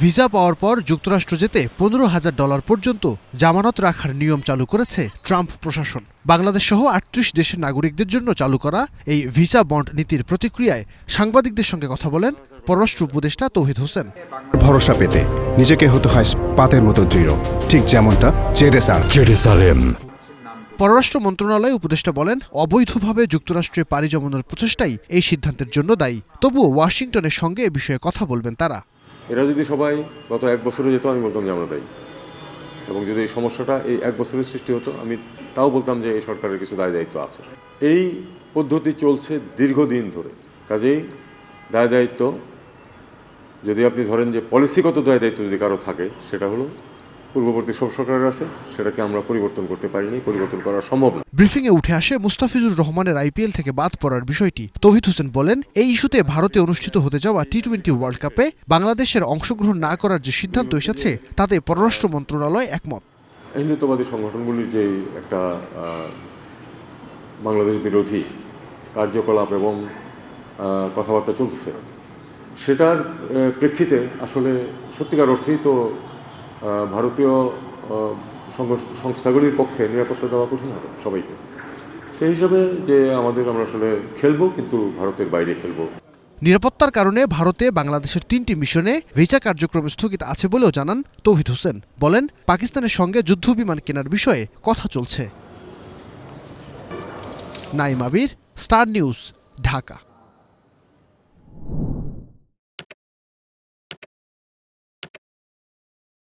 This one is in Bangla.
ভিসা পাওয়ার পর যুক্তরাষ্ট্র যেতে $15,000 পর্যন্ত জামানত রাখার নিয়ম চালু করেছে ট্রাম্প প্রশাসন। বাংলাদেশ সহ ৩৮ দেশের নাগরিকদের জন্য চালু করা এই ভিসা বন্ড নীতির প্রতিক্রিয়ায় সাংবাদিকদের সঙ্গে কথা বলেন পররাষ্ট্র উপদেষ্টা তৌহিদ হোসেন। ভরসা পেতে নিজেকে হতে হয় পাতের মতো দৃঢ়, ঠিক যেমনটা জেরুসালেম। পররাষ্ট্র মন্ত্রণালয় উপদেষ্টা বলেন, অবৈধভাবে যুক্তরাষ্ট্রে পাড়ি জমানোর প্রচেষ্টাই এই সিদ্ধান্তের জন্য দায়ী। তবুও ওয়াশিংটনের সঙ্গে এ বিষয়ে কথা বলবেন তারা। এরা যদি সবাই গত 1 বছরে যেত, আমি বলতাম যে আমরা দায়ী, এবং যদি এই সমস্যাটা এই 1 বছরের সৃষ্টি হতো, আমি তাও বলতাম যে এই সরকারের কিছু দায় দায়িত্ব আছে। এই পদ্ধতি চলছে দীর্ঘদিন ধরে, কাজেই দায় দায়িত্ব যদি আপনি ধরেন যে পলিসিগত দায় দায়িত্ব যদি কারো থাকে, সেটা হলো পূর্ববর্তী সব সরকারের আছে, সেটাকে আমরা পরিবর্তন করতে পারিনি, পরিবর্তন করা সম্ভব না। ব্রিফিংয়ে উঠে আসে মুস্তাফিজুর রহমানের আইপিএল থেকে বাদ পড়ার বিষয়টি। তৌহিদ হোসেন বলেন, এই ইস্যুতে ভারতে অনুষ্ঠিত হতে যাওয়া টি-20 ওয়ার্ল্ড কাপে বাংলাদেশের অংশগ্রহণ না করার যে সিদ্ধান্ত এসেছে তাতে পররাষ্ট্র মন্ত্রণালয় একমত। হিন্দুত্ববাদী সংগঠনগুলির যে একটা বাংলাদেশ বিরোধী কার্যকলাপ এবং কথাবার্তা চলতেছে, সেটার প্রেক্ষিতে আসলে সত্যিকার অর্থেই তো ভারতীয় সংস্থাগুলির পক্ষে নিরাপত্তা দেওয়া কঠিন হবে সবাইকে। সেই হিসাবে যে আমরা আসলে খেলবো, কিন্তু ভারতের বাইরে খেলবো। নিরাপত্তার কারণে ভারতে বাংলাদেশের 3টি মিশনে ভিসা কার্যক্রম স্থগিত আছে বলেও জানান তৌহিদ হোসেন। বলেন, পাকিস্তানের সঙ্গে যুদ্ধবিমান কেনার বিষয়ে কথা চলছে। নাইম আবির, স্টার নিউজ, ঢাকা।